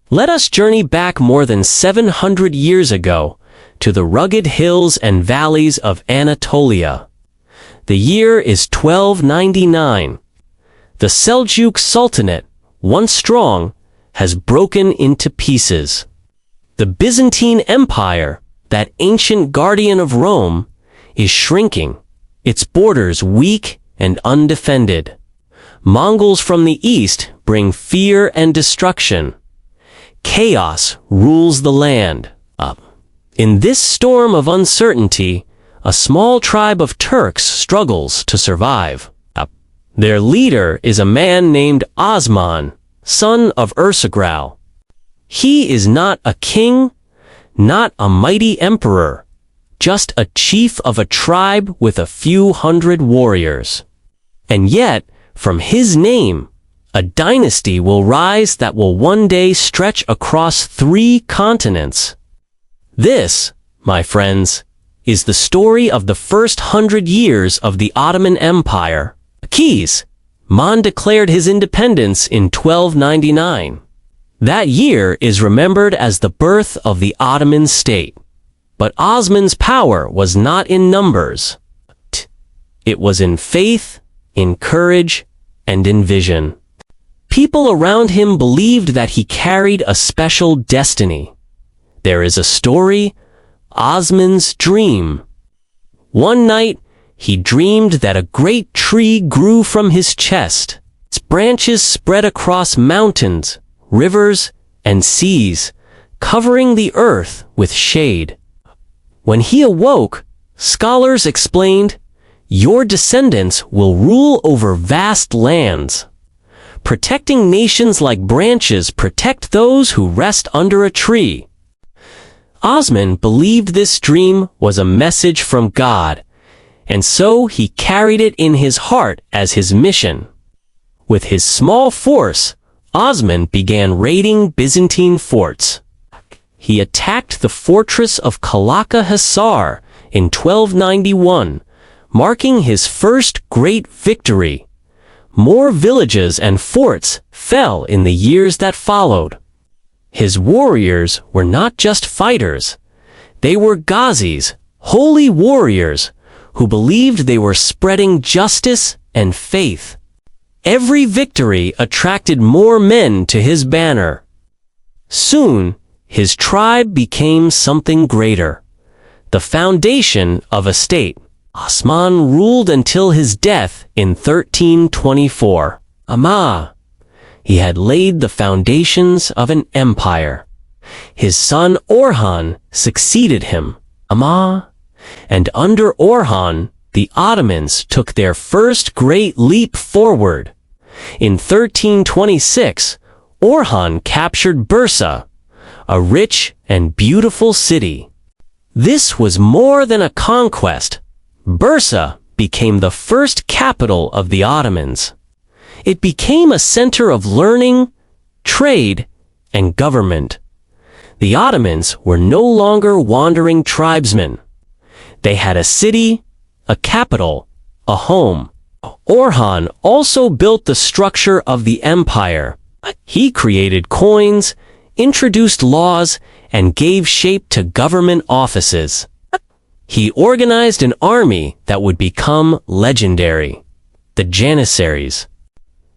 Let us journey back more than 700 years ago to the rugged hills and valleys of Anatolia. The year is 1299. The Seljuk Sultanate, once strong, has broken into pieces. The Byzantine Empire, that ancient guardian of Rome, is shrinking, its borders weak and undefended. Mongols from the east bring fear and destruction. Chaos rules the land. In this storm of uncertainty, a small tribe of Turks struggles to survive. Their leader is a man named Osman, son of Ertugrul. He is not a king, not a mighty emperor, just a chief of a tribe with a few hundred warriors. And yet, from his name, a dynasty will rise that will one day stretch across 3 continents. This, my friends, is the story of the first 100 years of the Ottoman Empire. Osman declared his independence in 1299. That year is remembered as the birth of the Ottoman state. But Osman's power was not in numbers. It was in faith, in courage, and in vision. People around him believed that he carried a special destiny. There is a story, Osman's dream. One night, he dreamed that a great tree grew from his chest. Its branches spread across mountains, rivers, and seas, covering the earth with shade. When he awoke, scholars explained, "Your descendants will rule over vast lands. Protecting nations like branches protect those who rest under a tree." Osman believed this dream was a message from God, and so he carried it in his heart as his mission. With his small force, Osman began raiding Byzantine forts. He attacked the fortress of Kalaka Hisar in 1291, marking his first great victory. More villages and forts fell in the years that followed. His warriors were not just fighters. They were Ghazis, holy warriors, who believed they were spreading justice and faith. Every victory attracted more men to his banner. Soon, his tribe became something greater, the foundation of a state. Osman ruled until his death in 1324. He had laid the foundations of an empire. His son Orhan succeeded him. And under Orhan, the Ottomans took their first great leap forward. In 1326, Orhan captured Bursa, a rich and beautiful city. This was more than a conquest. Bursa became the first capital of the Ottomans. It became a center of learning, trade, and government. The Ottomans were no longer wandering tribesmen. They had a city, a capital, a home. Orhan also built the structure of the empire. He created coins, introduced laws, and gave shape to government offices. He organized an army that would become legendary, the Janissaries.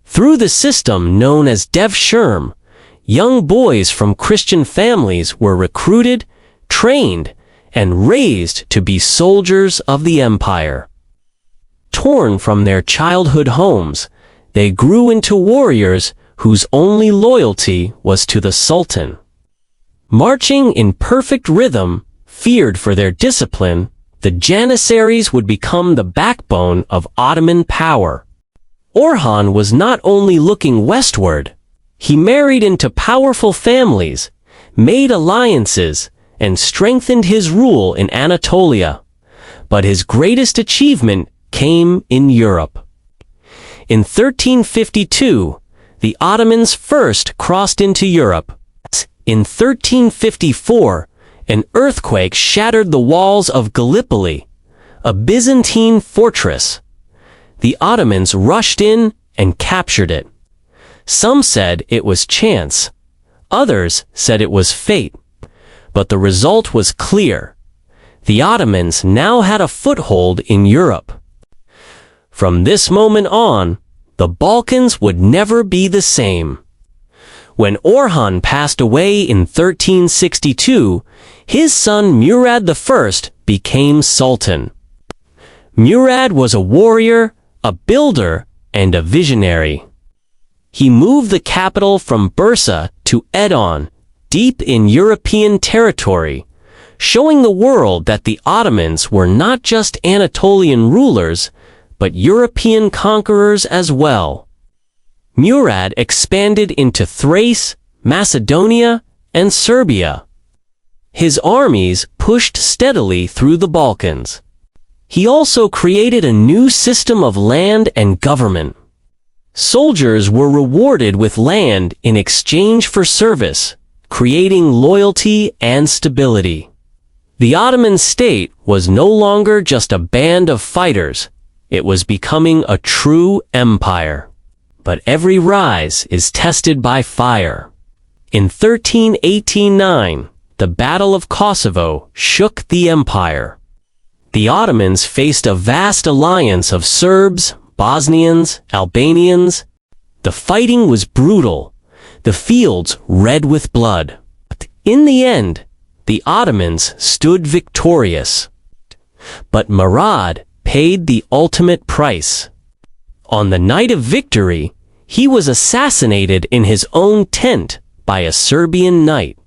Through the system known as Devshirm, young boys from Christian families were recruited, trained, and raised to be soldiers of the empire. Torn from their childhood homes, they grew into warriors whose only loyalty was to the Sultan. Marching in perfect rhythm, feared for their discipline, the Janissaries would become the backbone of Ottoman power. Orhan was not only looking westward, he married into powerful families, made alliances, and strengthened his rule in Anatolia. But his greatest achievement came in Europe. In 1352, the Ottomans first crossed into Europe. In 1354, an earthquake shattered the walls of Gallipoli, a Byzantine fortress. The Ottomans rushed in and captured it. Some said it was chance. Others said it was fate. But the result was clear. The Ottomans now had a foothold in Europe. From this moment on, the Balkans would never be the same. When Orhan passed away in 1362, his son Murad I became Sultan. Murad was a warrior, a builder, and a visionary. He moved the capital from Bursa to Edon, deep in European territory, showing the world that the Ottomans were not just Anatolian rulers, but European conquerors as well. Murad expanded into Thrace, Macedonia, and Serbia. His armies pushed steadily through the Balkans. He also created a new system of land and government. Soldiers were rewarded with land in exchange for service, creating loyalty and stability. The Ottoman state was no longer just a band of fighters. It was becoming a true empire. But every rise is tested by fire. In 1389, the Battle of Kosovo shook the empire. The Ottomans faced a vast alliance of Serbs, Bosnians, Albanians. The fighting was brutal, the fields red with blood. In the end, the Ottomans stood victorious. But Murad paid the ultimate price. On the night of victory, he was assassinated in his own tent by a Serbian knight.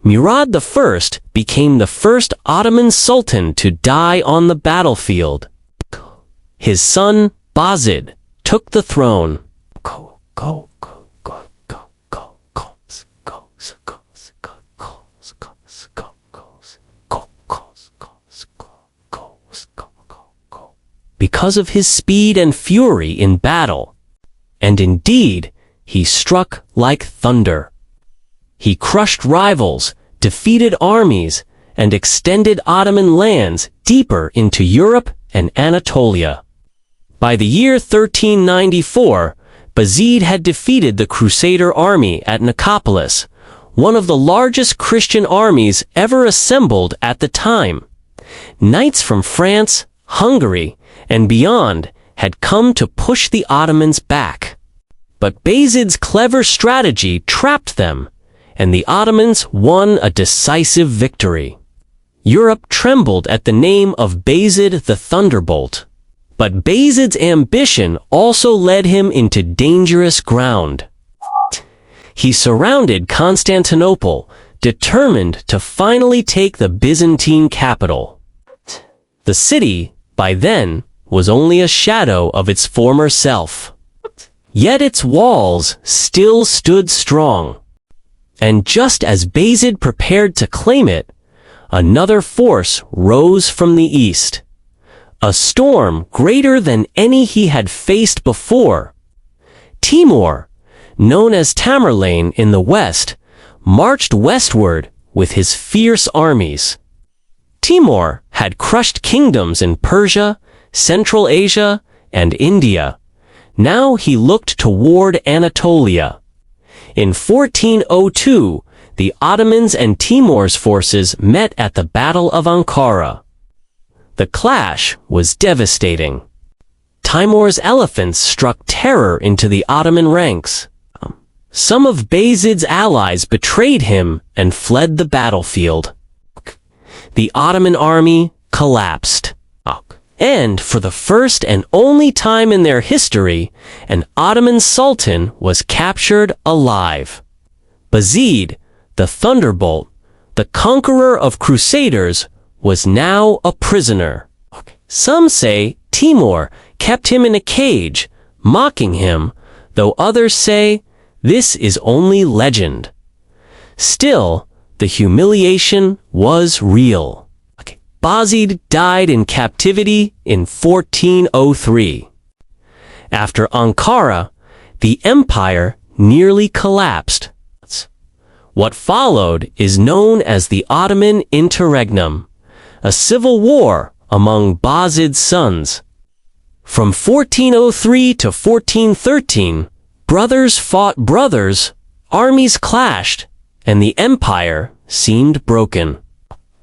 Murad I became the first Ottoman Sultan to die on the battlefield. His son, Bayezid, took the throne. Because of his speed and fury in battle. And indeed, he struck like thunder. He crushed rivals, defeated armies, and extended Ottoman lands deeper into Europe and Anatolia. By the year 1394, Bayezid had defeated the Crusader army at Nicopolis, one of the largest Christian armies ever assembled at the time. Knights from France, Hungary, and beyond had come to push the Ottomans back. But Bayezid's clever strategy trapped them, and the Ottomans won a decisive victory. Europe trembled at the name of Bayezid the Thunderbolt. But Bayezid's ambition also led him into dangerous ground. He surrounded Constantinople, determined to finally take the Byzantine capital. The city, by then, was only a shadow of its former self. Yet its walls still stood strong. And just as Bayezid prepared to claim it, another force rose from the east. A storm greater than any he had faced before. Timur, known as Tamerlane in the west, marched westward with his fierce armies. Timur had crushed kingdoms in Persia, Central Asia, and India. Now he looked toward Anatolia. In 1402, the Ottomans and Timur's forces met at the Battle of Ankara. The clash was devastating. Timur's elephants struck terror into the Ottoman ranks. Some of Bayezid's allies betrayed him and fled the battlefield. The Ottoman army collapsed. And for the first and only time in their history, an Ottoman sultan was captured alive. Bayezid, the Thunderbolt, the conqueror of crusaders, was now a prisoner. Some say Timur kept him in a cage, mocking him, though others say this is only legend. Still, the humiliation was real. Bayezid died in captivity in 1403. After Ankara, the empire nearly collapsed. What followed is known as the Ottoman Interregnum, a civil war among Bayezid's sons. From 1403 to 1413, brothers fought brothers Armies clashed, and the empire seemed broken.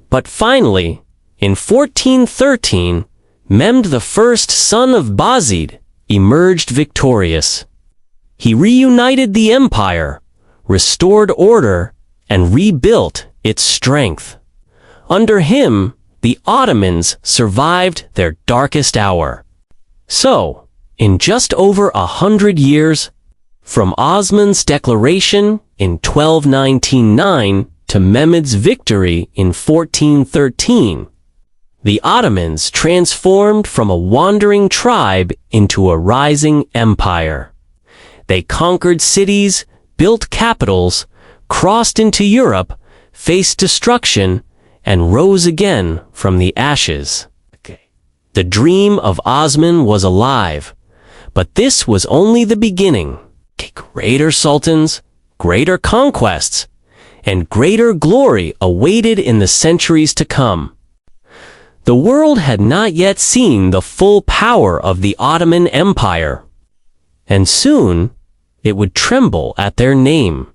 But finally, in 1413, Mehmed I, son of Bayezid, emerged victorious. He reunited the empire, restored order, and rebuilt its strength. Under him, the Ottomans survived their darkest hour. So, in just over 100 years, from Osman's declaration in 1299 to Mehmed's victory in 1413, the Ottomans transformed from a wandering tribe into a rising empire. They conquered cities, built capitals, crossed into Europe, faced destruction, and rose again from the ashes. The dream of Osman was alive, but this was only the beginning. Greater sultans, greater conquests, and greater glory awaited in the centuries to come. The world had not yet seen the full power of the Ottoman Empire, and soon it would tremble at their name.